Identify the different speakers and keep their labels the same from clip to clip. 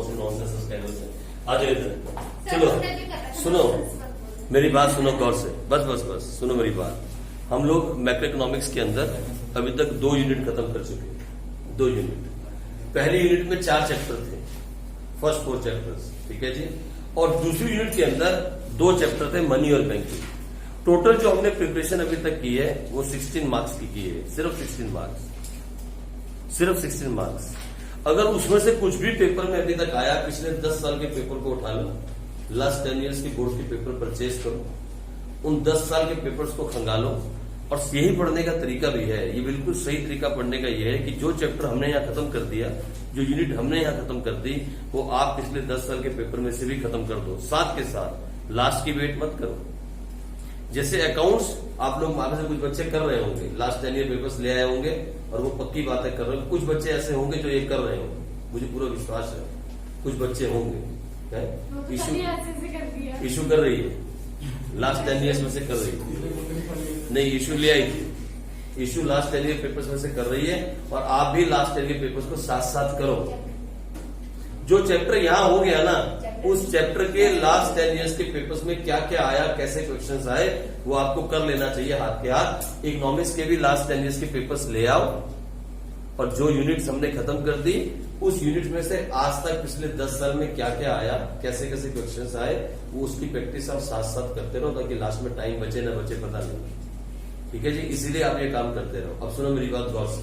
Speaker 1: कौन से नॉनसेंस कहते हैं। आ जाओ इधर, चलो सुनो मेरी बात, सुनो गौर से, बस बस बस सुनो मेरी बात। हम लोग मैक्रो इकोनॉमिक्स के अंदर अभी तक 2 यूनिट खत्म कर चुके हैं। 2 यूनिट, पहली यूनिट में 4 चैप्टर थे, फर्स्ट 4 चैप्टर्स, ठीक है जी। और दूसरी यूनिट के अंदर 2 चैप्टर थे, मनी और बैंकिंग। टोटल जो हमने प्रिपरेशन अभी तक की है वो 16 मार्क्स की है, सिर्फ 16 मार्क्स, सिर्फ 16 मार्क्स। अगर उसमें से कुछ भी पेपर में अभी तक आया, पिछले 10 साल के पेपर को उठा लो, लास्ट 10 ईयर्स के बोर्ड के पेपर परचेज करो, उन 10 साल के पेपर्स को खंगालो। और यही पढ़ने का तरीका भी है, ये बिल्कुल सही तरीका पढ़ने का ये है कि जो चैप्टर हमने यहाँ खत्म कर दिया, जो यूनिट हमने यहाँ खत्म कर दी, वो आप पिछले 10 साल के पेपर में से भी खत्म कर दो। साथ के साथ लास्ट की वेट मत करो। जैसे अकाउंट्स आप लोग आगे से कुछ बच्चे कर रहे होंगे, लास्ट 10 ईयर पेपर्स ले आए होंगे और वो पक्की बातें कर रहे होंगे। कुछ बच्चे ऐसे होंगे जो ये कर रहे होंगे, मुझे पूरा विश्वास है, कुछ बच्चे होंगे इशू कर रही है, लास्ट 10 ईयर्स में से कर रही है, नहीं इशू ले आई थी, इशू लास्ट 10 ईयर पेपर्स में से कर रही है। और आप भी लास्ट 10 ईयर पेपर्स को साथ साथ करो। जो चैप्टर यहाँ हो गया ना, उस चैप्टर के लास्ट 10 ईयर्स के पेपर्स में क्या क्या आया, कैसे क्वेश्चंस आए, वो आपको कर लेना चाहिए हाथ के हाथ। इकोनॉमिक्स के भी लास्ट 10 ईयर्स के पेपर्स ले आओ, और जो यूनिट्स हमने खत्म कर दी, उस यूनिट में से आज तक पिछले 10 साल में क्या क्या आया, कैसे कैसे क्वेश्चंस आए, वो उसकी प्रैक्टिस आप साथ साथ करते रहो, ताकि लास्ट में टाइम बचे ना बचे पता नहीं, ठीक है जी। इसीलिए आप ये काम करते रहो। अब सुनो मेरी बात गौर से,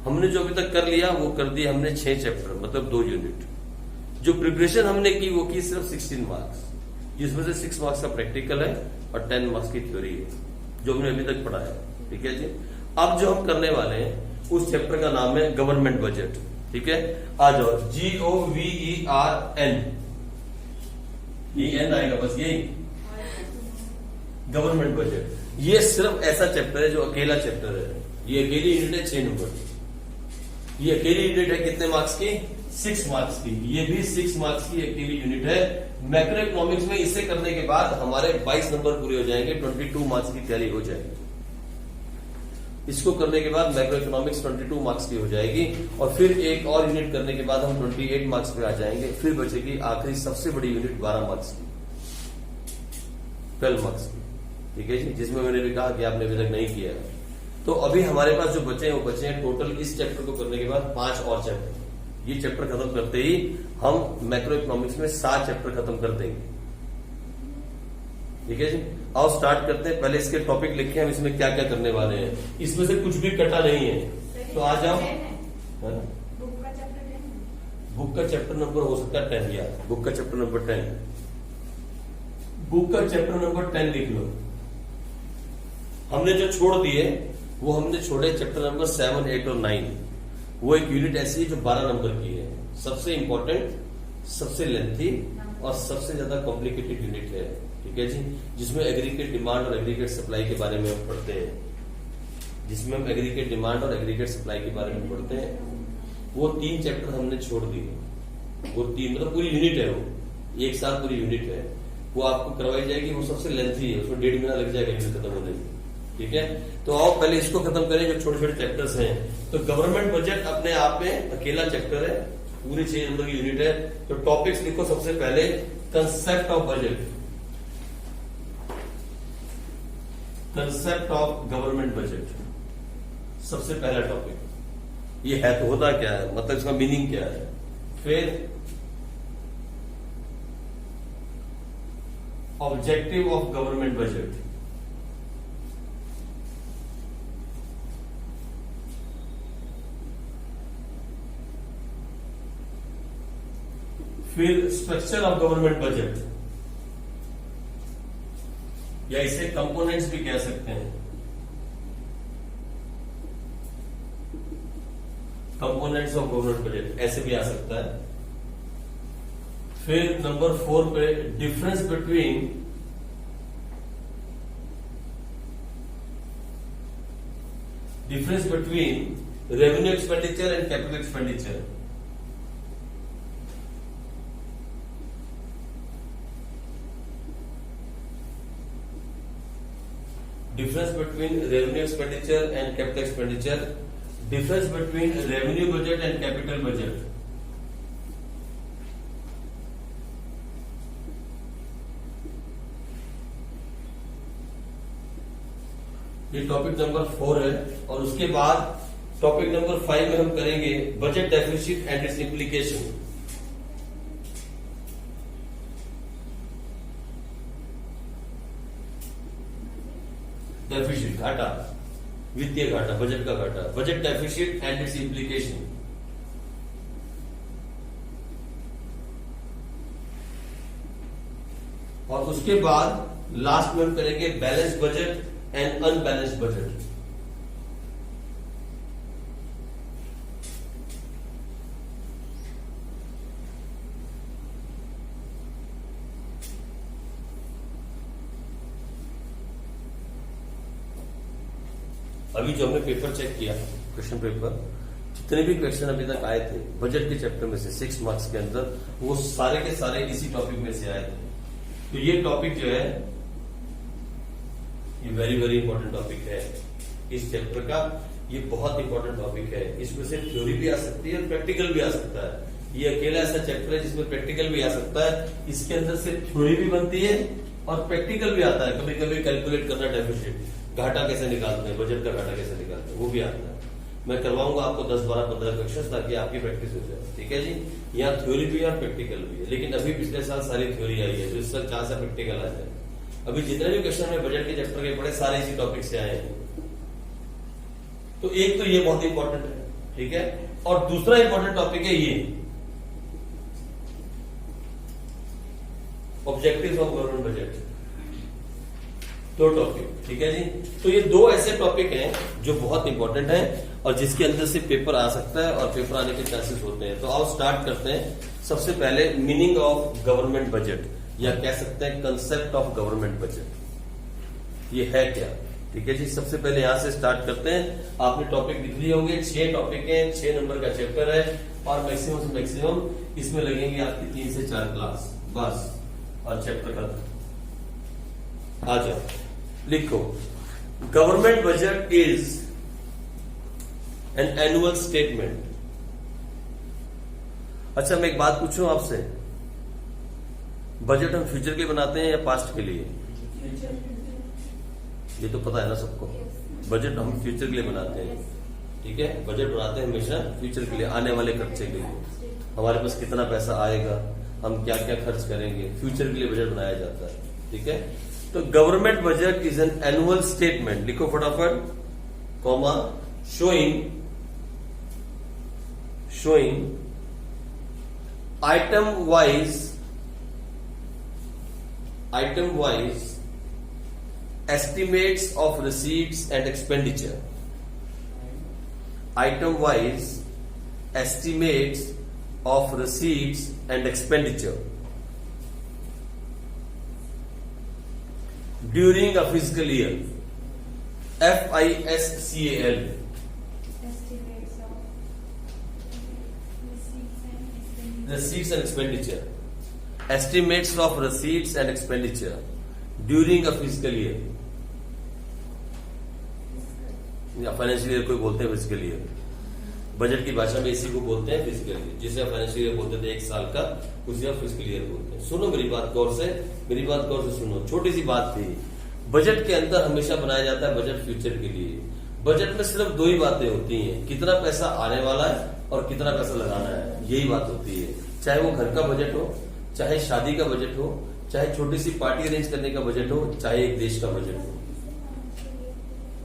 Speaker 1: हमने जो अभी तक कर लिया वो कर दिया हमने 6 चैप्टर, मतलब 2 यूनिट। जो प्रिपरेशन हमने की वो की सिर्फ 16 मार्क्स, जिसमें से 6 मार्क्स का प्रैक्टिकल है और 10 मार्क्स की थ्योरी है, जो हमने अभी तक पढ़ा है, ठीक है जी। अब जो हम करने वाले हैं उस चैप्टर का नाम है गवर्नमेंट बजट, ठीक है। आ जाओ, GOVERN, ये एन आएगा बस, यही गवर्नमेंट बजट। ये सिर्फ ऐसा चैप्टर है जो अकेला चैप्टर है, ये अकेली यूनिट है 6 नंबर, ये अकेली यूनिट है कितने मार्क्स की, 6 मार्क्स की। ये भी 6 मार्क्स की अकेली यूनिट है। मैक्रो इकोनॉमिक्स में इसे करने के बाद हमारे 22 नंबर पूरे हो जाएंगे, 22 मार्क्स की तैयारी हो जाएगी। इसको करने के बाद मैक्रो इकोनॉमिक्स 22 मार्क्स की हो जाएगी, और फिर एक और यूनिट करने के बाद हम 28 मार्क्स पे आ जाएंगे। फिर बचेगी आखिरी सबसे बड़ी यूनिट 12 मार्क्स की, 12 मार्क्स की, ठीक है जी, जिसमें मैंने भी कहा कि आपने अभी तक नहीं किया है। तो अभी हमारे पास जो बचे हैं वो बचे हैं टोटल, इस चैप्टर को करने के बाद 5 और चैप्टर। ये चैप्टर खत्म करते ही हम मैक्रो इकोनॉमिक्स में 7 चैप्टर खत्म कर देंगे, ठीक है जी। आओ स्टार्ट करते हैं। पहले इसके टॉपिक लिखे, हम इसमें क्या क्या करने वाले हैं। इसमें से कुछ भी कटा नहीं है, तो आ जाओ। बुक का चैप्टर नंबर हो सकता है 10, या बुक का चैप्टर नंबर 10, बुक का चैप्टर नंबर 10 लिख लो। हमने जो छोड़ दिए वो हमने छोड़े चैप्टर नंबर 7, 8 और 9। वो एक यूनिट ऐसी है जो 12 नंबर की है, सबसे इंपॉर्टेंट, सबसे लेंथी और सबसे ज्यादा कॉम्प्लिकेटेड यूनिट है, ठीक है जी। जिसमें एग्रीगेट डिमांड और एग्रीगेट सप्लाई के बारे में हम पढ़ते हैं, जिसमें हम एग्रीगेट डिमांड और एग्रीगेट सप्लाई के बारे में पढ़ते हैं। वो 3 चैप्टर हमने छोड़ दिए। वो 3 मतलब पूरी यूनिट है, वो एक साथ पूरी यूनिट है, वो आपको करवाई जाएगी। वो सबसे लेंथी है, उसमें 1.5 महीना लग जाएगा यूनिट खत्म होने में, ठीक है। तो आओ पहले इसको खत्म करें, जो छोटे छोटे चैप्टर्स हैं। तो गवर्नमेंट बजट अपने आप में अकेला चैप्टर है, पूरी 6 नंबर की यूनिट है। तो टॉपिक्स लिखो। सबसे पहले concept of budget, concept of government budget, सबसे पहला टॉपिक। ये है तो होता क्या है, मतलब इसका मीनिंग क्या है। फिर ऑब्जेक्टिव ऑफ गवर्नमेंट बजट, फिर स्ट्रक्चर ऑफ गवर्नमेंट बजट, या इसे कंपोनेंट्स भी कह सकते हैं, कंपोनेंट्स ऑफ गवर्नमेंट बजट ऐसे भी आ सकता है। फिर नंबर 4 पे difference between revenue expenditure and capital expenditure, difference between revenue expenditure and capital expenditure, difference between revenue budget and capital budget, ये टॉपिक नंबर 4 है। और उसके बाद टॉपिक नंबर 5 में हम करेंगे budget deficit and it's implication. Deficit घाटा, वित्तीय घाटा, बजट का घाटा, budget deficit and it's implication. और उसके बाद लास्ट में हम करेंगे balance budget and unbalance budget. अभी जो हमने पेपर चेक किया, क्वेश्चन पेपर, जितने भी क्वेश्चन अभी तक आए थे बजट के चैप्टर में से 6 मार्क्स के अंदर, वो सारे के सारे इसी टॉपिक में से आए थे। तो ये टॉपिक जो है ये वेरी वेरी इंपॉर्टेंट टॉपिक है इस चैप्टर का। ये बहुत इंपॉर्टेंट टॉपिक है। इसमें से थ्योरी भी आ सकती है और प्रैक्टिकल भी आ सकता है। ये अकेला ऐसा चैप्टर है जिसमें प्रैक्टिकल भी आ सकता है। इसके अंदर से थ्योरी भी बनती है और प्रैक्टिकल भी आता है। कभी कभी कैलकुलेट करना डेफिसिट, घाटा कैसे निकालते हैं, बजट का घाटा कैसे निकालते हैं, वो भी आता है। मैं करवाऊंगा आपको 10, 12, 15 क्वेश्चन ताकि आपकी प्रैक्टिस हो जाए। ठीक है जी। यहाँ थ्योरी भी है और प्रैक्टिकल भी है, लेकिन अभी पिछले साल सारी थ्योरी आई है, तो इस साल 4 से प्रैक्टिकल आ जाए। अभी जितने भी क्वेश्चन में बजट के चैप्टर के पढ़े सारे इसी टॉपिक से आए हैं। तो एक तो ये बहुत इंपॉर्टेंट है, ठीक है। और दूसरा इंपॉर्टेंट टॉपिक है ये objectives of government budget, 2 topic, ठीक है जी। तो ये 2 ऐसे टॉपिक हैं जो बहुत इंपॉर्टेंट हैं और जिसके अंदर से पेपर आ सकता है और पेपर आने के चांसेस होते हैं। तो आओ स्टार्ट करते हैं। सबसे पहले मीनिंग ऑफ गवर्नमेंट बजट, या कह सकते हैं कंसेप्ट ऑफ गवर्नमेंट बजट, ये है क्या, ठीक है जी। सबसे पहले यहां से स्टार्ट करते हैं। आपने टॉपिक लिख लिए होंगे, 6 टॉपिक है, 6 नंबर का चैप्टर है और मैक्सिमम से मैक्सिमम इसमें लगेंगे आपकी 3 से 4 क्लास बस, और चैप्टर खत्म। आ जाओ, लिखो government budget is an annual statement. अच्छा, मैं एक बात पूछूं आपसे, बजट हम फ्यूचर के लिए बनाते हैं या पास्ट के लिए? ये तो पता है ना सबको, बजट हम फ्यूचर के लिए बनाते हैं, ठीक है। बजट बनाते हैं हमेशा फ्यूचर के लिए, आने वाले खर्चे के लिए। हमारे पास कितना पैसा आएगा, हम क्या क्या खर्च करेंगे, फ्यूचर के लिए बजट बनाया जाता है, ठीक है। तो government budget is an annual statement, लिखो फटाफट, comma, showing item wise estimates of receipts and expenditure. Item wise estimates of receipts and expenditure during a fiscal year. FISCAL. Receipts and expenditure. Estimates of receipts and expenditure during a fiscal year. या financial year कोई बोलते हैं physical year, budget की भाषा में इसी को बोलते हैं फिजिकल ईयर। जिसे फाइनेंशियल ईयर बोलते थे 1 साल का, उसे आप फिजिकल ईयर बोलते हैं। सुनो मेरी बात गौर से, मेरी बात गौर से सुनो। छोटी सी बात थी, बजट के अंदर हमेशा बनाया जाता है बजट फ्यूचर के लिए। बजट में सिर्फ 2 ही बातें होती हैं, कितना पैसा आने वाला है और कितना पैसा लगाना है, यही बात होती है। चाहे वो घर का बजट हो, चाहे शादी का बजट हो, चाहे छोटी सी पार्टी अरेंज करने का बजट हो, चाहे एक देश का बजट हो,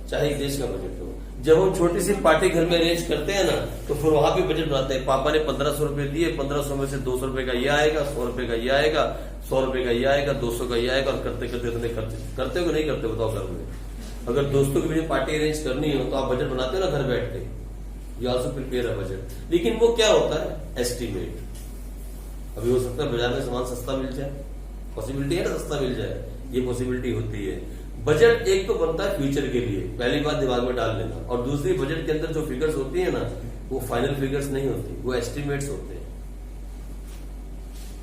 Speaker 1: चाहे एक देश का बजट हो। जब हम छोटी सी पार्टी घर में अरेंज करते हैं ना, तो फिर वहां भी बजट बनाते हैं। पापा ने 1500 रुपए दिए, 1500 में से 200 रुपए का ये आएगा, 100 रुपए का ये आएगा, 100 रुपए का ये आएगा, 200 का ये आएगा, और करते करते इतने खर्च करते हो कि नहीं करते, बताओ घर में। अगर दोस्तों के बीच पार्टी अरेंज करनी हो तो आप बजट बनाते हो ना घर बैठ के, you also prepare a budget. लेकिन वो क्या होता है? एस्टिमेट। अभी हो सकता है बाजार में सामान सस्ता मिल जाए, पॉसिबिलिटी है ना, सस्ता मिल जाए, ये पॉसिबिलिटी होती है। बजट एक तो बनता है फ्यूचर के लिए, पहली बात दिमाग में डाल लेना। और दूसरी, बजट के अंदर जो फिगर्स होती है ना, वो फाइनल फिगर्स नहीं होती, वो एस्टिमेट्स होते हैं।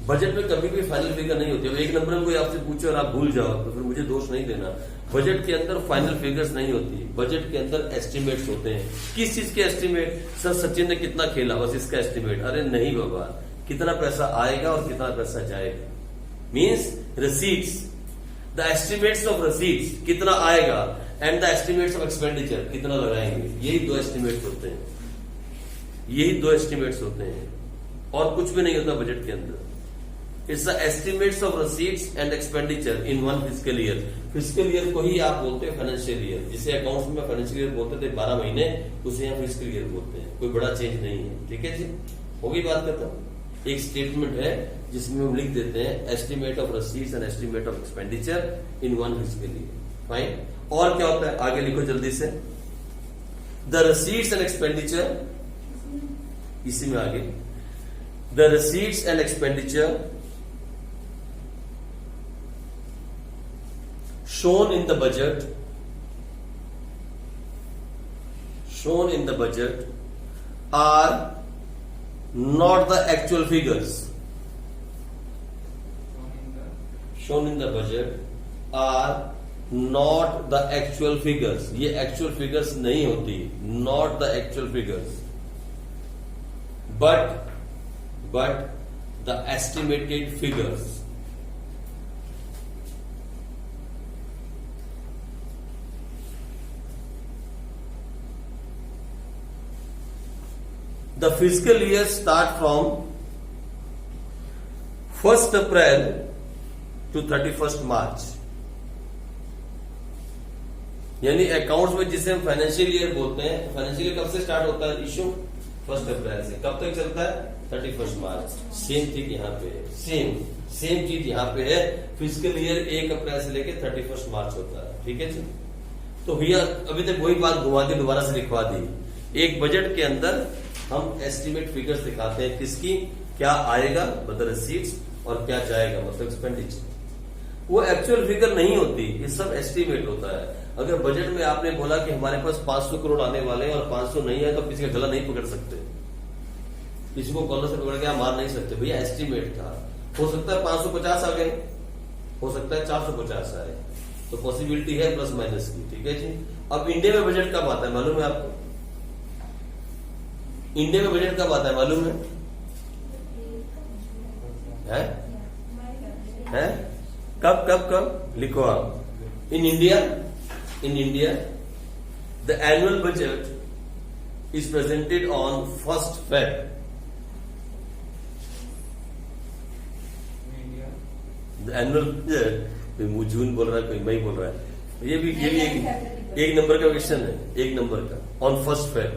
Speaker 1: बजट में कभी भी फाइनल फिगर नहीं होती। अब 1 नंबर में कोई आपसे पूछे और आप भूल जाओ तो फिर मुझे दोष नहीं देना। बजट के अंदर फाइनल फिगर्स नहीं होती, बजट के अंदर एस्टिमेट्स होते हैं। किस चीज के एस्टिमेट? सर सचिन ने कितना खेला, बस इसका एस्टिमेट। अरे नहीं बाबा, कितना पैसा आएगा और कितना पैसा जाएगा, means receipts, the estimates of receipts, कितना आएगा। And the estimates of expenditure, कितना लगाएंगे, यही दो एस्टिमेट्स होते हैं, यही दो एस्टिमेट्स होते हैं, और कुछ भी नहीं होता बजट के अंदर। It's the estimates of receipts and expenditure in one fiscal year. Fiscal year को ही आप बोलते हैं फाइनेंशियल ईयर, जिसे अकाउंट्स में फाइनेंशियल ईयर बोलते थे 12 महीने, उसे यहाँ फिस्कल ईयर बोलते हैं। कोई बड़ा चेंज नहीं है, ठीक है जी, होगी बात खत्म। एक स्टेटमेंट है जिसमें हम लिख देते हैं estimate of receipts and estimate of expenditure in one fiscal year, fine. और क्या होता है, आगे लिखो जल्दी से। द रसीट्स एंड एक्सपेंडिचर, इसी में आगे, the receipts and expenditure shown in the budget are not the actual figures. Shown in the budget are not the actual figures. ये actual figures नहीं होती, not the actual figures, but the estimated figures. The fiscal year start from 1st April to 31st March। यानी accounts में जिसे हम financial year बोलते हैं, financial year कब से स्टार्ट होता है इशू, 1st अप्रैल से, कब तक चलता है, 31st मार्च। सेम चीज यहाँ पे है, सेम चीज यहाँ पे है। फिजिकल ईयर 1 अप्रैल से लेके 31st मार्च होता है, ठीक है जी। तो भैया अभी तक वही बात घुमा के दोबारा से लिखवा दी। एक बजट के अंदर हम एस्टिमेट फिगर्स दिखाते हैं, किसकी, क्या आएगा मतलब रिसीट्स, और क्या जाएगा मतलब एक्सपेंडिचर। वो एक्चुअल फिगर नहीं होती, ये सब एस्टिमेट होता है। अगर बजट में आपने बोला कि हमारे पास 500 करोड़ आने वाले हैं और 500 नहीं है, तो किसी का गला नहीं पकड़ सकते, किसी को कॉलर से पकड़ के आप मार नहीं सकते, भैया एस्टिमेट था। हो सकता है 550 आ गए, हो सकता है 450 आए, तो पॉसिबिलिटी है प्लस माइनस की, ठीक है जी। अब इंडिया में बजट कब आता है मालूम है आपको, इंडिया में बजट कब आता है मालूम है? कब कब कब लिखो आप। In India the annual budget is presented on 1st Feb। The annual budget, कोई मुंह जून बोल रहा है, कोई मई बोल रहा है, ये भी एक नंबर का क्वेश्चन है, एक नंबर का। On 1st Feb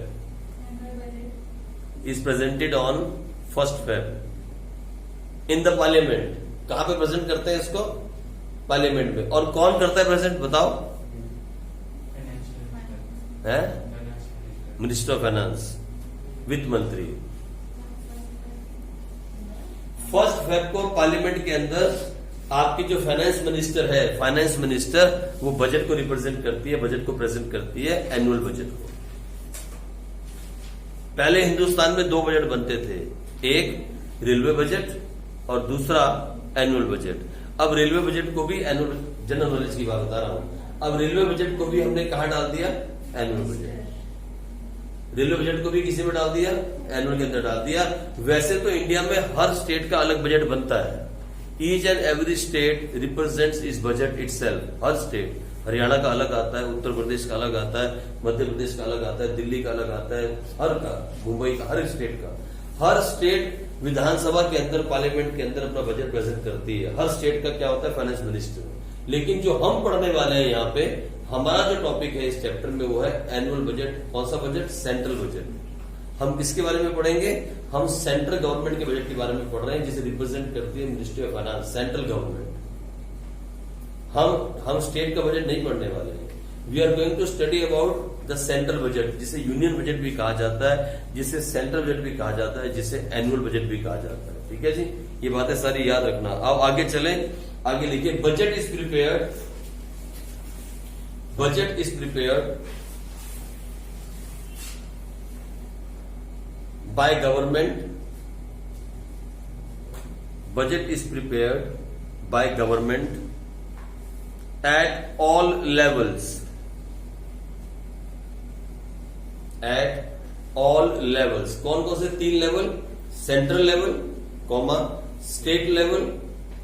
Speaker 1: is presented on 1st Feb in the parliament। कहां पे प्रेजेंट करते हैं इसको, पार्लियामेंट में। और कौन करता है प्रेजेंट बताओ, है मिनिस्टर ऑफ फाइनेंस, वित्त मंत्री। 1st Feb को पार्लियामेंट के अंदर आपकी जो फाइनेंस मिनिस्टर है, फाइनेंस मिनिस्टर, वो बजट को रिप्रेजेंट करती है, बजट को प्रेजेंट करती है, एनुअल बजट को। पहले हिंदुस्तान में 2 बजट बनते थे, एक रेलवे बजट और दूसरा एनुअल बजट। अब रेलवे बजट को भी एनुअल, जनरल नॉलेज की बात बता रहा हूं, अब रेलवे बजट को भी हमने कहा डाल दिया, एनुअल बजट। रेलवे बजट को भी किसी में डाल दिया, एनुअल के अंदर डाल दिया। वैसे तो इंडिया में हर स्टेट का अलग बजट बनता है, each and every state represents इस बजट इटसेल्फ। हर स्टेट, हरियाणा का अलग आता है, उत्तर प्रदेश का अलग आता है, मध्य प्रदेश का अलग आता है, दिल्ली का अलग आता है, हर का, मुंबई का, हर स्टेट का। हर स्टेट विधानसभा के अंदर, पार्लियामेंट के अंदर अपना बजट प्रेजेंट करती है। हर स्टेट का क्या होता है, फाइनेंस मिनिस्टर। लेकिन जो हम पढ़ने वाले हैं यहाँ पे, हमारा जो टॉपिक है इस चैप्टर में, वो है एनुअल बजट। कौन सा बजट, सेंट्रल बजट। हम किसके बारे में पढ़ेंगे, हम सेंट्रल गवर्नमेंट के बजट के बारे में पढ़ रहे हैं, जिसे रिप्रेजेंट करती है ministry of finance, central government. हम स्टेट का बजट नहीं पढ़ने वाले हैं। We are going to study about the central budget, जिसे यूनियन बजट भी कहा जाता है, जिसे सेंट्रल बजट भी कहा जाता है, जिसे एनुअल बजट भी कहा जाता है, ठीक है जी। ये बातें सारी याद रखना। अब आगे चलें, आगे लिखिए, budget is prepared, budget is prepared by government, budget is prepared by government at all levels, at all levels। कौन कौन से 3 level, central level, comma state level,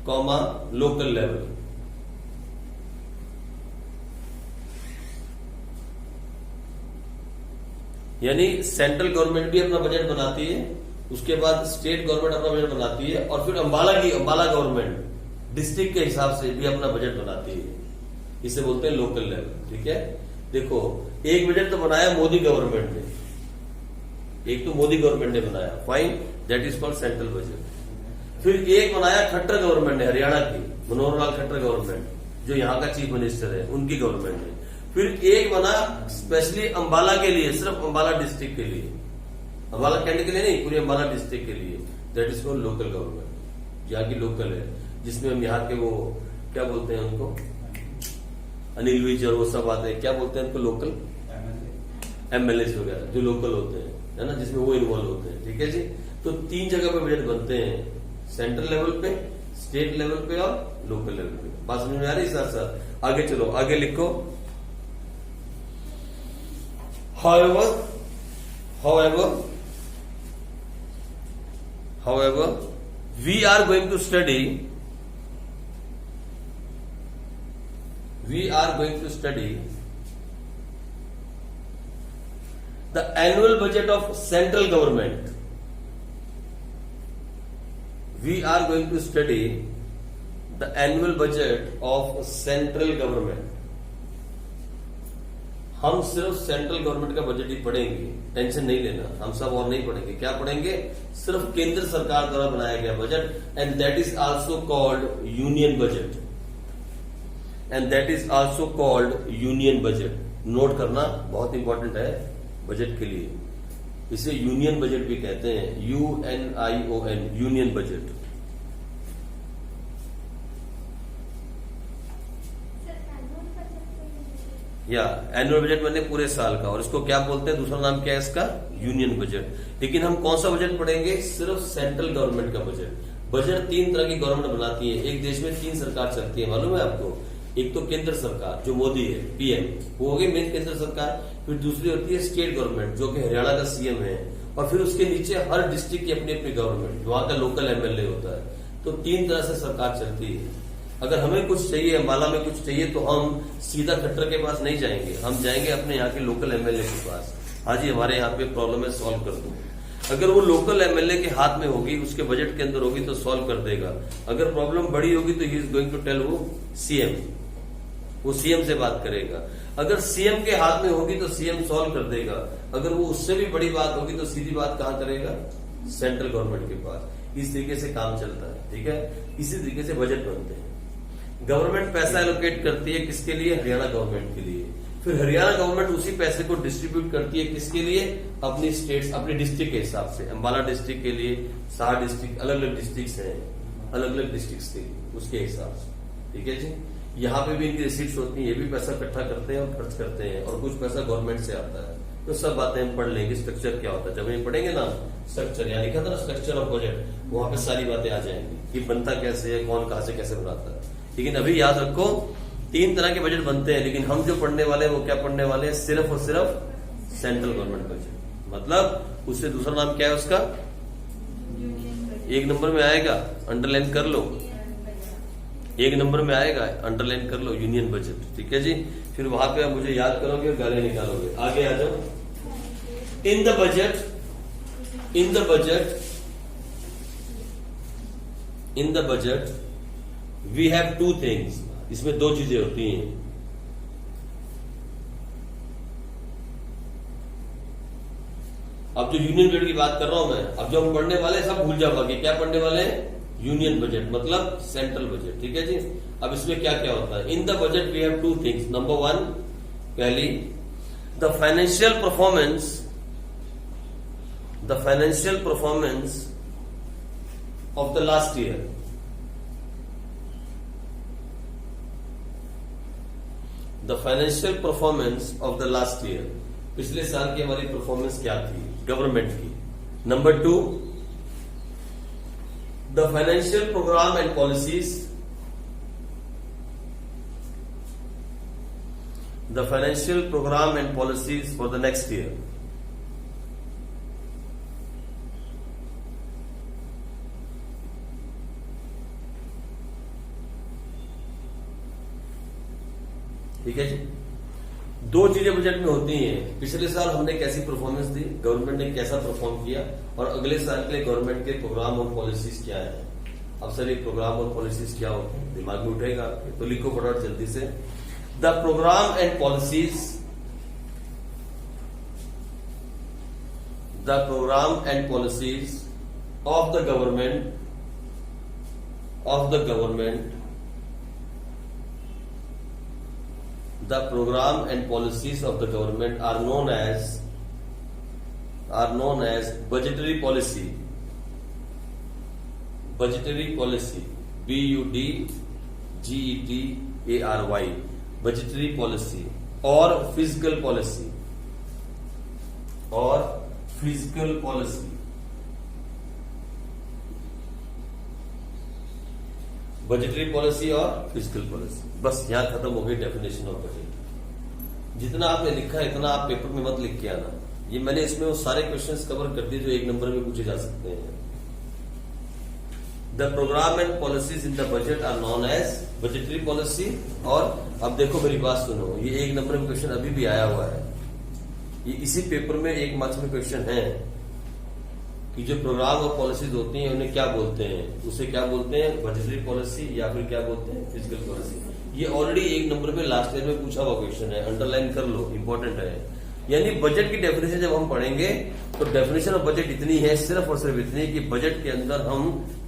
Speaker 1: comma local level. यानी सेंट्रल गवर्नमेंट भी अपना बजट बनाती है, उसके बाद स्टेट गवर्नमेंट अपना बजट बनाती है, और फिर अंबाला गवर्नमेंट डिस्ट्रिक्ट के हिसाब से भी अपना बजट बनाती है। इसे बोलते हैं लोकल लेवल। ठीक है, देखो एक बजट तो बनाया मोदी गवर्नमेंट ने, एक तो मोदी गवर्नमेंट ने बनाया, fine, that is called central budget. फिर एक बनाया खट्टर गवर्नमेंट ने, हरियाणा की मनोहर लाल खट्टर गवर्नमेंट, जो यहाँ का चीफ मिनिस्टर है, उनकी गवर्नमेंट ने। फिर एक बना स्पेशली अंबाला के लिए, सिर्फ अंबाला डिस्ट्रिक्ट के लिए, अंबाला कैंट के लिए नहीं, पूरी अंबाला डिस्ट्रिक्ट के लिए, that is called local government. यहाँ की लोकल है, जिसमें हम यहाँ के वो क्या बोलते हैं उनको, अनिल विज और वो सब आते हैं, क्या बोलते हैं उनको, लोकल एमएलए वगैरह जो लोकल होते हैं, है ना, जिसमें वो इन्वॉल्व होते हैं। ठीक है जी, तो 3 जगह पे बजट बनते हैं, सेंट्रल लेवल पे, स्टेट लेवल पे और लोकल लेवल पे। बात समझ में आ रही है? साथ साथ आगे चलो, आगे लिखो। however we are going to study the annual budget of central government. We are going to study the annual budget of central government. हम सिर्फ सेंट्रल गवर्नमेंट का बजट ही पढ़ेंगे, टेंशन नहीं लेना, हम सब और नहीं पढ़ेंगे। क्या पढ़ेंगे? सिर्फ केंद्र सरकार द्वारा बनाया गया budget, and that is also called union budget, and that is also called union budget. Note करना बहुत इंपॉर्टेंट है बजट के लिए, इसे यूनियन बजट भी कहते हैं, UNION, यूनियन बजट। या एनुअल बजट बने पूरे साल का, और इसको क्या बोलते हैं, दूसरा नाम क्या है इसका, यूनियन बजट। लेकिन हम कौन सा बजट पढ़ेंगे? सिर्फ सेंट्रल गवर्नमेंट का बजट। बजट 3 तरह की गवर्नमेंट बनाती है, एक देश में 3 सरकार चलती है, मालूम है आपको? एक तो केंद्र सरकार जो मोदी है, PM, वो हो गई मेन केंद्र सरकार। फिर दूसरी होती है स्टेट गवर्नमेंट, जो कि हरियाणा का CM है, और फिर उसके नीचे हर डिस्ट्रिक्ट की अपनी अपनी गवर्नमेंट, वहां का लोकल MLA होता है। तो 3 तरह से सरकार चलती है। अगर हमें कुछ चाहिए, अंबाला में कुछ चाहिए, तो हम सीधा खट्टर के पास नहीं जाएंगे, हम जाएंगे अपने यहाँ के लोकल MLA के पास। हाँ जी, हमारे यहाँ पे प्रॉब्लम है, सॉल्व कर दो। अगर वो लोकल MLA के हाथ में होगी, उसके बजट के अंदर होगी, तो सॉल्व कर देगा। अगर प्रॉब्लम बड़ी होगी तो he is going to tell वो CM, वो CM से बात करेगा। अगर CM के हाथ में होगी तो CM सॉल्व कर देगा। अगर वो उससे भी बड़ी बात होगी तो सीधी बात कहाँ करेगा? सेंट्रल गवर्नमेंट के पास। इस तरीके से काम चलता है। ठीक है, इसी तरीके से बजट बनते हैं। गवर्नमेंट पैसा एलोकेट करती है किसके लिए? हरियाणा गवर्नमेंट के लिए। फिर हरियाणा गवर्नमेंट उसी पैसे को डिस्ट्रीब्यूट करती है किसके लिए? अपनी स्टेट्स, अपनी डिस्ट्रिक्ट के हिसाब से। अंबाला डिस्ट्रिक्ट के लिए 7 डिस्ट्रिक्ट, अलग अलग डिस्ट्रिक्ट हैं, अलग अलग डिस्ट्रिक्ट के, उसके हिसाब से। ठीक है जी, यहाँ पे भी इनकी रिसीट्स होती है, ये भी पैसा इकट्ठा करते हैं और खर्च करते हैं, और कुछ पैसा गवर्नमेंट से आता है। तो सब बातें हम पढ़ लेंगे, स्ट्रक्चर क्या होता है जब ये पढ़ेंगे ना, स्ट्रक्चर यानी लिखा था ना स्ट्रक्चर ऑफ बजट, वहां पे सारी बातें आ जाएंगी कि बनता कैसे है, कौन कहां से कैसे बनाता है। लेकिन अभी याद रखो 3 तरह के बजट बनते हैं, लेकिन हम जो पढ़ने वाले हैं वो क्या पढ़ने वाले हैं? सिर्फ और सिर्फ सेंट्रल गवर्नमेंट बजट। मतलब उससे दूसरा नाम क्या है उसका? 1 नंबर में आएगा, अंडरलाइन कर लो, 1 नंबर में आएगा, अंडरलाइन कर लो, यूनियन बजट। ठीक है जी, फिर वहां पे आप मुझे याद करोगे और गालियां निकालोगे। आगे आ जाओ। In the budget we have 2 things. इसमें 2 चीजें होती हैं। अब जो यूनियन बजट की बात कर रहा हूं मैं, अब जो हम पढ़ने वाले सब भूल जाओ बाकी। क्या पढ़ने वाले हैं? यूनियन बजट, मतलब सेंट्रल बजट। ठीक है जी, अब इसमें क्या क्या होता है? In the budget we have 2 things. Number 1, पहली, the financial performance of the last year. The financial performance of the last year, पिछले साल की हमारी परफॉर्मेंस क्या थी गवर्नमेंट की। Number 2, the financial program and policies, the financial program and policies for the next year. ठीक है जी, दो चीजें बजट में होती हैं, पिछले साल हमने कैसी परफॉर्मेंस दी, गवर्नमेंट ने कैसा परफॉर्म किया, और अगले साल के लिए गवर्नमेंट के प्रोग्राम और पॉलिसीज क्या है। अब सर ये प्रोग्राम और पॉलिसीज क्या होते हैं, दिमाग में उठेगा आपके, तो लिखो फटाफट जल्दी से। The program and policies, the program and policies of the government the program and policies of the government are known as budgetary policy, BUDGETARY, budgetary policy, or fiscal policy, budgetary policy और physical policy. बस यहां खत्म हो गई definition of budget. जितना आपने लिखा है इतना आप पेपर में मत लिख के आना, ये मैंने इसमें वो सारे क्वेश्चंस कवर कर दिए जो एक नंबर में पूछे जा सकते हैं। The program and policies in the budget are known as budgetary policy. और अब देखो मेरी बात सुनो, ये एक नंबर में क्वेश्चन अभी भी आया हुआ है, ये इसी पेपर में एक मार्क्स में क्वेश्चन है कि जो प्रोग्राम और पॉलिसीज होती हैं उन्हें क्या बोलते हैं, उसे क्या बोलते हैं, बजटरी पॉलिसी या फिर क्या बोलते हैं, फिजिकल पॉलिसी। ये ऑलरेडी एक नंबर में लास्ट ईयर में पूछा हुआ क्वेश्चन है, अंडरलाइन कर लो, इंपॉर्टेंट है। यानी बजट की डेफिनेशन जब हम पढ़ेंगे तो डेफिनेशन ऑफ बजट इतनी है, सिर्फ और सिर्फ इतनी कि बजट के अंदर हम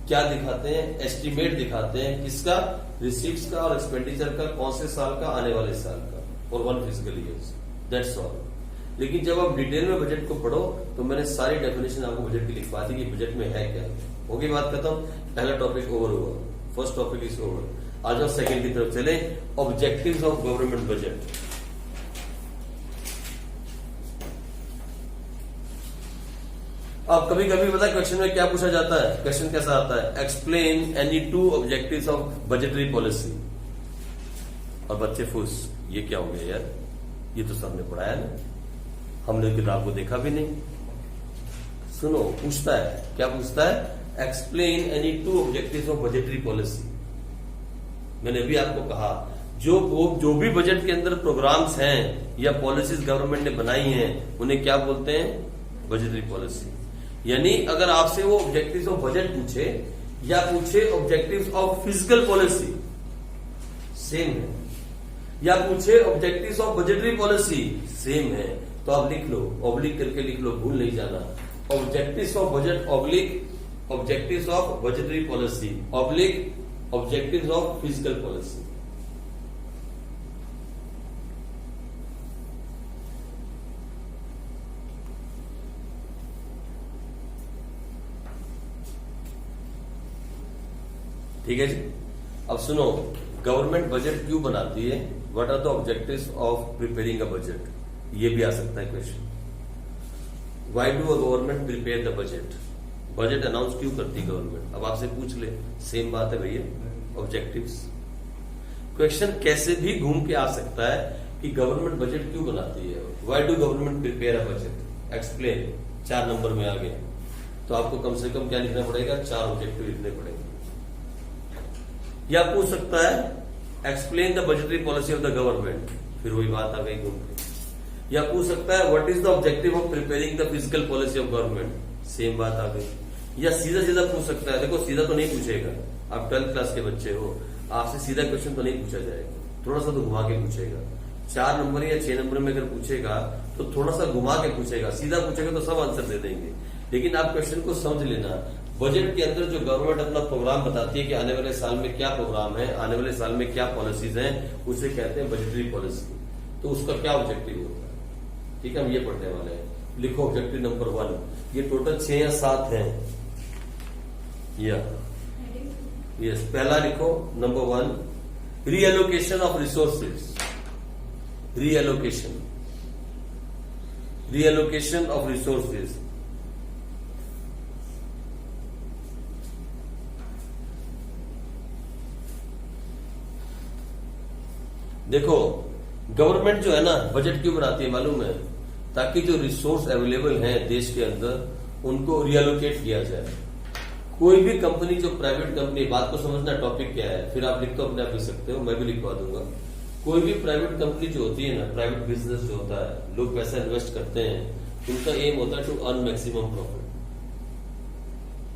Speaker 1: क्या दिखाते हैं, एस्टिमेट दिखाते हैं, किसका, रिसीट्स का और एक्सपेंडिचर का, कौन से साल का, आने वाले साल का, और 1 फिजिकल ईयर, दैट्स ऑल। लेकिन जब आप डिटेल में बजट को पढ़ो तो मैंने सारी डेफिनेशन आपको बजट की लिखवा दी कि बजट में है क्या। होगी बात खत्म, पहला टॉपिक ओवर हुआ, फर्स्ट टॉपिक इज ओवर। आ जाओ सेकंड की तरफ चले, ऑब्जेक्टिव्स ऑफ गवर्नमेंट बजट। अब कभी कभी पता है क्वेश्चन में क्या पूछा जाता है, क्वेश्चन कैसा आता है, explain any 2 objectives of budgetary policy. और बच्चे फुस, ये क्या हो गया यार, ये तो सबने पढ़ाया ना, हमने किताब को देखा भी नहीं। सुनो, पूछता है, क्या पूछता है, explain any 2 objectives of budgetary policy. मैंने अभी आपको कहा जो भी बजट के अंदर प्रोग्राम्स हैं या पॉलिसीज गवर्नमेंट ने बनाई हैं उन्हें क्या बोलते हैं, बजटरी पॉलिसी। यानी अगर आपसे वो ऑब्जेक्टिव्स ऑफ बजट पूछे या पूछे objectives of physical policy, same है, या पूछे objectives of budgetary policy, same है, तो आप लिख लो, ऑब्लिक करके लिख लो, भूल नहीं जाना। Objectives of budget oblique objectives of budgetary policy oblique objectives of physical policy. ठीक है जी। अब सुनो, गवर्नमेंट बजट क्यों बनाती है, what are the objectives of preparing a budget, ये भी आ सकता है question. Why do a government prepare the budget, budget announce क्यों करती है गवर्नमेंट। अब आपसे पूछ ले, सेम बात है भैया, ऑब्जेक्टिव्स। क्वेश्चन कैसे भी घूम के आ सकता है कि गवर्नमेंट बजट क्यों बनाती है, why do government prepare a budget, explain, 4 number में आ गया। तो आपको कम से कम क्या लिखना पड़ेगा, 4 ऑब्जेक्टिव लिखने पड़ेंगे। या पूछ सकता है, explain the budgetary policy of the government, फिर वही बात आ गई घूम के। या पूछ सकता है, what is the objective of preparing the physical policy of government, same बात आ गई। या सीधा सीधा पूछ सकता है, देखो सीधा तो नहीं पूछेगा, आप 12th क्लास के बच्चे हो, आपसे सीधा क्वेश्चन तो नहीं पूछा जाएगा, थोड़ा सा तो घुमा के पूछेगा। 4 नंबर या 6 नंबर में अगर पूछेगा तो थोड़ा सा घुमा के पूछेगा, सीधा पूछेगा तो सब आंसर दे देंगे। लेकिन आप क्वेश्चन को समझ लेना, बजट के अंदर जो गवर्नमेंट अपना प्रोग्राम बताती है कि आने वाले साल में क्या प्रोग्राम है, आने वाले साल में क्या पॉलिसीज हैं, उसे कहते हैं बजटरी पॉलिसी। तो उसका क्या ऑब्जेक्टिव होता है, ठीक है, हम ये पढ़ने वाले हैं। लिखो ऑब्जेक्टिव नंबर 1, ये टोटल 6 या 7 हैं। यस, पहला लिखो number 1, reallocation of resources, reallocation of resources. देखो गवर्नमेंट जो है ना, बजट क्यों बनाती है मालूम है, ताकि जो रिसोर्स अवेलेबल हैं देश के अंदर उनको रिएलोकेट किया जाए। कोई भी कंपनी जो प्राइवेट कंपनी, बात को समझना टॉपिक क्या है, फिर आप लिख तो अपने आप लिख सकते हो, मैं भी लिखवा दूंगा। कोई भी प्राइवेट कंपनी जो होती है ना, प्राइवेट बिजनेस जो होता है, लोग पैसा इन्वेस्ट करते हैं, उनका एम होता है टू अर्न मैक्सिमम प्रॉफिट।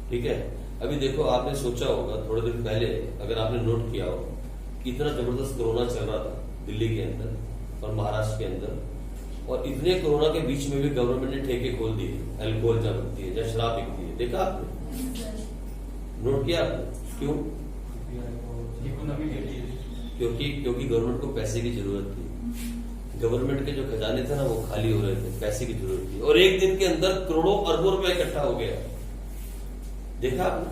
Speaker 1: ठीक है, अभी देखो आपने सोचा होगा थोड़े दिन पहले, अगर आपने नोट किया हो, इतना जबरदस्त कोरोना चल रहा था दिल्ली के अंदर और महाराष्ट्र के अंदर, और इतने कोरोना के बीच में भी गवर्नमेंट ने ठेके खोल दिए, अल्कोहल जहाँ बिकती है, जहाँ शराब बिकती है। देखा आपने, नोट किया आपने? क्यों? क्योंकि गवर्नमेंट को पैसे की जरूरत थी। गवर्नमेंट के जो खजाने थे ना वो खाली हो रहे थे, पैसे की जरूरत थी, और एक दिन के अंदर करोड़ों अरबों रुपए इकट्ठा हो गया। देखा आपने,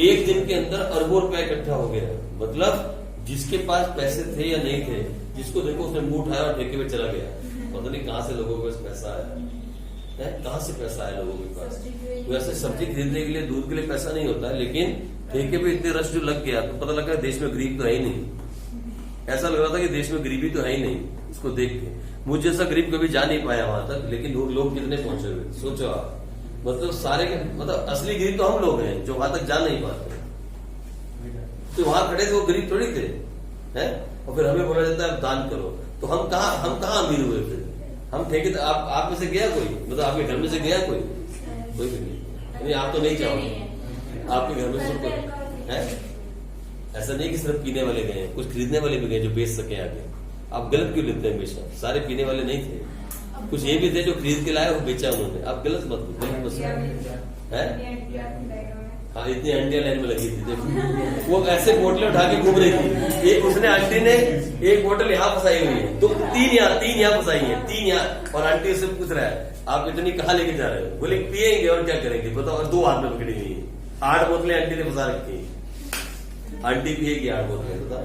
Speaker 1: एक दिन के अंदर अरबों रुपए इकट्ठा हो गया। मतलब जिसके पास पैसे थे या नहीं थे, जिसको देखो उसने मुंह उठाया और ठेके में चला गया। पता नहीं कहां से लोगों के पास पैसा आया, कहां से पैसा आया लोगों के पास। वैसे सब्जी खरीदने के लिए, दूध के लिए पैसा नहीं होता है, लेकिन ठेके पे इतने रश जो लग गया तो पता लगा देश में गरीब तो है ही नहीं। ऐसा लग रहा था कि देश में गरीबी तो है ही नहीं। उसको देख के मुझ जैसा गरीब कभी जा नहीं पाया वहां तक, लेकिन लोग कितने पहुंचे हुए, सोचो आप। मतलब सारे के मतलब असली गरीब तो हम लोग हैं जो वहां तक जा नहीं पाते। तो वहां खड़े थे वो गरीब थोड़ी थे, हैं? और फिर हमें बोला जाता है दान करो, तो हम कहाँ अमीर हुए फिर? हम ठेके, आप में से गया कोई? मतलब आपके घर में से गया कोई भी नहीं? आप तो नहीं चाहोगे आपके घर में सिर्फ है। ऐसा नहीं कि सिर्फ पीने वाले गए, कुछ खरीदने वाले भी गए जो बेच सके आगे। आप गलत क्यों लेते हैं हमेशा? सारे पीने वाले नहीं थे, कुछ ये भी थे जो खरीद के लाए वो बेचा उन्होंने। आप गलत मत है। हाँ, इतनी आंटियां लाइन में लगी थी, देखो वो ऐसे बोतलें उठा के घूम रही थी। एक उसने आंटी ने एक बोतल यहाँ फंसाई हुई है, तो तीन यहाँ फंसाई है, तीन यहाँ। और आंटी से पूछ रहा है आप इतनी कहाँ लेके जा रहे हो? बोले पियेंगे और क्या करेंगे बताओ। और 2 हाथ में पकड़ी हुई है, 8 बोतलें आंटी ने फंसा रखी है। आंटी पिएगी 8 बोतलें, बताओ।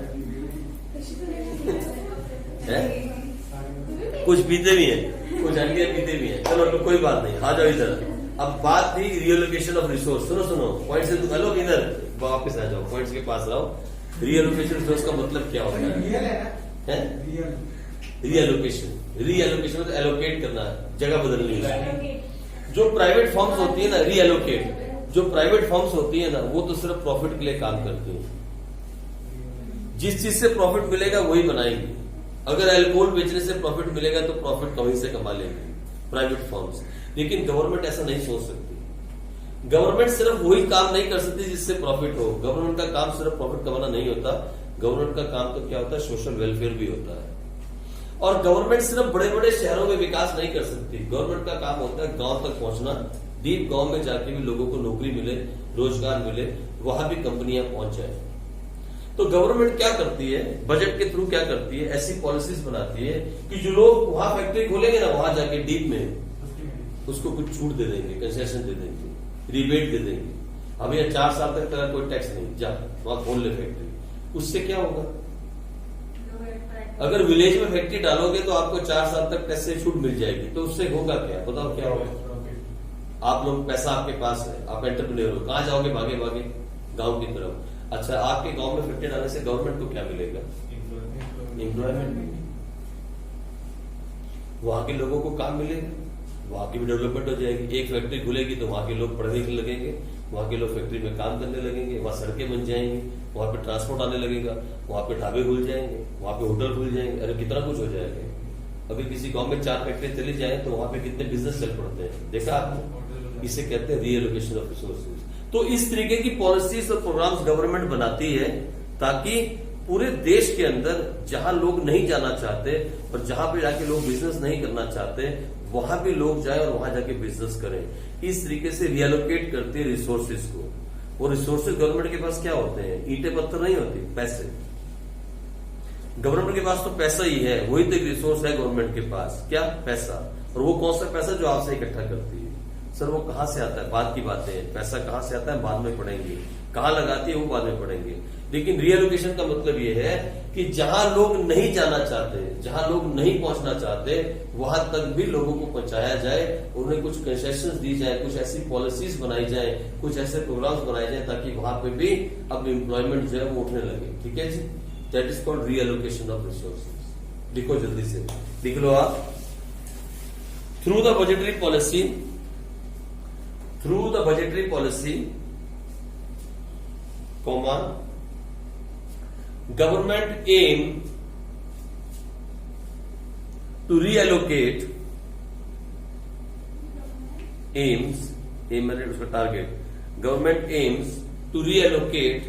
Speaker 1: कुछ पीते भी है, कुछ आंटियां पीते भी है। चलो कोई बात नहीं, आ जाओ इधर। अब बात थी रिएलोकेशन ऑफ रिसोर्स। सुनो पॉइंट से हेलो, इधर वापस आ जाओ, पॉइंट्स के पास रहो। रिएलोकेशन रिसोर्स का मतलब क्या होता है? रिएलोकेशन मतलब एलोकेट करना, जगह बदलनी है। जो प्राइवेट फर्म्स होती है ना, रिएलोकेट, जो प्राइवेट फर्म्स होती है ना, वो तो सिर्फ प्रॉफिट के लिए काम करती है। जिस चीज से प्रॉफिट मिलेगा वही बनाएंगी। अगर अल्कोहल बेचने से प्रॉफिट मिलेगा तो प्रॉफिट कहीं से कमा लेंगे प्राइवेट फर्म्स। लेकिन गवर्नमेंट ऐसा नहीं सोच सकती। गवर्नमेंट सिर्फ वही काम नहीं कर सकती जिससे प्रॉफिट हो। गवर्नमेंट का काम सिर्फ प्रॉफिट कमाना नहीं होता। गवर्नमेंट का काम तो क्या होता है, सोशल वेलफेयर भी होता है। और गवर्नमेंट सिर्फ बड़े बड़े शहरों में विकास नहीं कर सकती। गवर्नमेंट का काम होता है गांव तक पहुंचना, डीप गांव में जाके भी लोगों को नौकरी मिले, रोजगार मिले, वहां भी कंपनियां पहुंच जाए। तो गवर्नमेंट क्या करती है, बजट के थ्रू क्या करती है, ऐसी पॉलिसीज बनाती है कि जो लोग वहां फैक्ट्री खोलेंगे ना, वहां जाके डीप में उसको कुछ छूट दे देंगे, कंसेशन दे देंगे, रिबेट दे देंगे। अब ये 4 साल तक तेरा कोई टैक्स नहीं, जा वहां खोल ले फैक्ट्री। उससे क्या होगा? अगर विलेज में फैक्ट्री डालोगे तो आपको 4 साल तक टैक्स से छूट मिल जाएगी। तो उससे होगा क्या, बताओ क्या होगा? आप लोग, पैसा आपके पास है, आप एंटरप्रेन्योर हो, कहां जाओगे? भागे भागे गांव की तरफ। अच्छा, आपके गांव में फैक्ट्री डालने से गवर्नमेंट को क्या मिलेगा? एम्प्लॉयमेंट। वहां के लोगों को काम मिलेगा, वहां की भी डेवलपमेंट हो जाएगी। एक फैक्ट्री खुलेगी तो वहां के लोग पढ़ने लिखने लगेंगे, वहां के लोग फैक्ट्री में काम करने लगेंगे, वहां सड़कें बन जाएंगी, वहां पे ट्रांसपोर्ट आने लगेगा, वहां पे ढाबे खुल जाएंगे, वहां पे होटल खुल जाएंगे। अरे कितना कुछ हो जाएगा। अभी किसी गांव में 4 फैक्ट्री चली जाए तो वहां पे कितने बिजनेस चल पड़ते हैं, देखा आपने? इसे कहते हैं रीएलोकेशन ऑफ रिसोर्सेज। तो इस तरीके की पॉलिसीज और प्रोग्राम्स गवर्नमेंट बनाती है ताकि पूरे देश के अंदर जहां लोग नहीं जाना चाहते और जहां पे जाके लोग बिजनेस नहीं करना चाहते, वहां भी लोग जाए और वहां जाके बिजनेस करें। इस तरीके से रिएलोकेट करते हैं रिसोर्सेज को। वो रिसोर्सेज गवर्नमेंट के पास क्या होते हैं? ईंटे पत्थर नहीं होती, पैसे। गवर्नमेंट के पास तो पैसा ही है, वही तो एक रिसोर्स है गवर्नमेंट के पास। क्या? पैसा। और वो कौन सा पैसा? जो आपसे इकट्ठा करती है। सर वो कहां से आता है? बाद की बातें हैं। पैसा कहां से आता है बाद में पढ़ेंगे, कहां लगाती है वो बाद में पढ़ेंगे। लेकिन रिएलोकेशन का मतलब ये है कि जहां लोग नहीं जाना चाहते, जहां लोग नहीं पहुंचना चाहते, वहां तक भी लोगों को पहुंचाया जाए, उन्हें कुछ कंसेशंस दी जाए, कुछ ऐसी पॉलिसीज बनाई जाए, कुछ ऐसे प्रोग्राम्स बनाए जाए ताकि वहां पे भी अब एम्प्लॉयमेंट जो है वो उठने लगे। ठीक है जी, that is called reallocation of resources. लिखो जल्दी से, लिख लो आप। Through the budgetary policy, through the budgetary policy, comma, government aim to reallocate aim मैंने उसका target, government aims to reallocate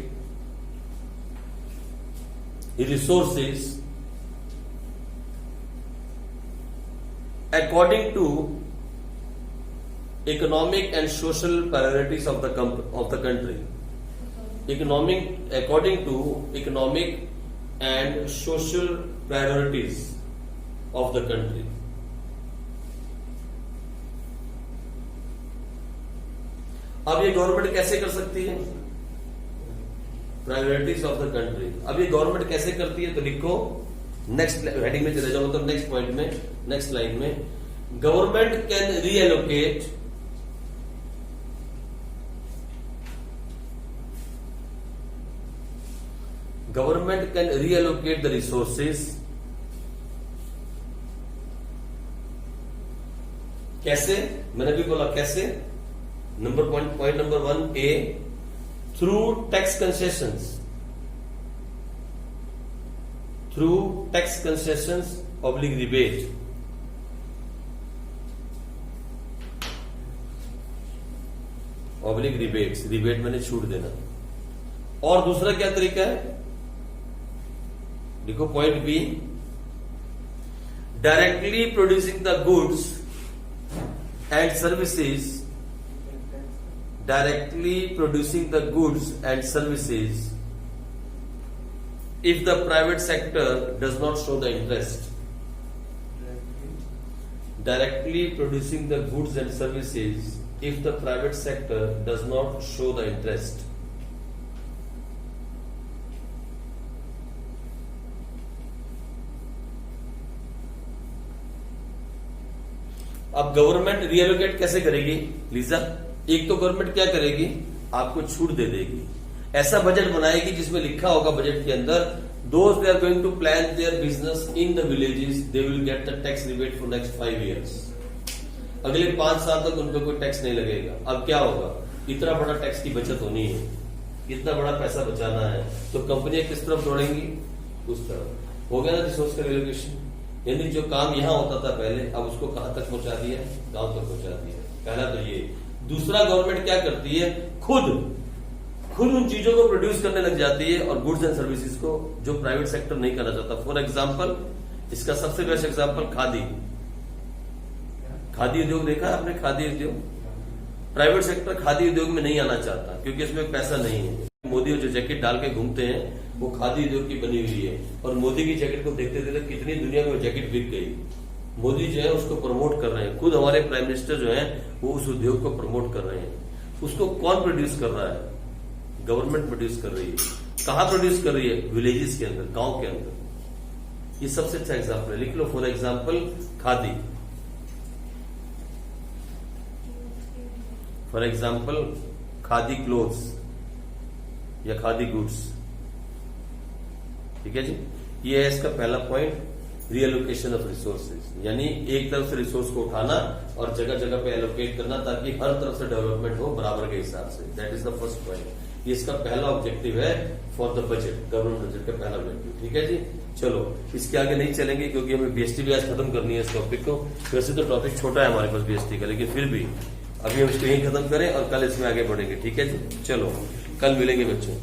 Speaker 1: resources according to economic and social priorities of the country. According to economic and social priorities of the country. अब ये government कैसे कर सकती है? Priorities of the country. अब ये गवर्नमेंट कैसे करती है? तो लिखो, नेक्स्ट हेडिंग में चले जाओ, मतलब नेक्स्ट पॉइंट में, नेक्स्ट लाइन में, government can reallocate the resources. कैसे? मैंने भी बोला कैसे। Point number 1 a, through tax concessions, oblique rebate. Oblique rebates, rebate मैंने छूट देना। और दूसरा क्या तरीका है? देखो point b, directly producing the goods and services, if the private sector does not show the interest. Directly producing the goods and services if the private sector does not show the interest. अब government reallocate कैसे करेगी Lisa? एक तो government क्या करेगी, आपको छूट दे देगी, ऐसा बजट बनाएगी जिसमें लिखा होगा बजट के अंदर, those they are going to plan their business in the villages, they will get the tax rebate for next 5 years। अगले 5 साल तक उनको कोई टैक्स नहीं लगेगा। अब क्या होगा, इतना बड़ा टैक्स की बचत होनी है, इतना बड़ा पैसा बचाना है, तो कंपनियां किस तरफ दौड़ेंगी? उस तरफ। हो गया ना रिसोर्स का रिलोकेशन। यानी जो काम यहां होता था पहले, अब उसको कहां तक पहुंचा दिया? गांव तक पहुंचा दिया। पहला तो ये। दूसरा, गवर्नमेंट क्या करती है, खुद उन चीजों को प्रोड्यूस करने लग जाती है और गुड्स एंड सर्विसेज को, जो प्राइवेट सेक्टर नहीं करना चाहता। फॉर एग्जांपल, इसका सबसे बेस्ट एग्जांपल खादी उद्योग देखा आपने? खादी उद्योग, प्राइवेट सेक्टर खादी उद्योग में नहीं आना चाहता क्योंकि इसमें पैसा नहीं है। मोदी जो जैकेट डाल के घूमते हैं वो खादी उद्योग की बनी हुई है, और मोदी की जैकेट को देखते देखते कितनी दुनिया में जैकेट बिक गई। मोदी जो है उसको प्रमोट कर रहे हैं, खुद हमारे प्राइम मिनिस्टर जो है वो उस उद्योग को प्रमोट कर रहे हैं। उसको कौन प्रोड्यूस कर रहा है? गवर्नमेंट प्रोड्यूस कर रही है। कहां प्रोड्यूस कर रही है? विलेजेस के अंदर, गांव के अंदर। ये सबसे अच्छा एग्जाम्पल है, लिख लो। For example khadi, for example khadi clothes या खादी गुड्स। ठीक है जी, ये है इसका पहला पॉइंट, रीएलोकेशन ऑफ रिसोर्सेज। यानी एक तरफ से रिसोर्स को उठाना और जगह जगह पे एलोकेट करना ताकि हर तरफ से डेवलपमेंट हो बराबर के हिसाब से। That is the first point. ये इसका पहला ऑब्जेक्टिव है for the budget, government budget का पहला ऑब्जेक्टिव। ठीक है जी, चलो इसके आगे नहीं चलेंगे क्योंकि हमें बीएसटी भी आज खत्म करनी है इस टॉपिक को। वैसे तो टॉपिक छोटा है हमारे पास बीएसटी का, लेकिन फिर भी अभी हम इसको यही खत्म करें और कल इसमें आगे बढ़ेंगे। ठीक है जी, चलो कल मिलेंगे बच्चों।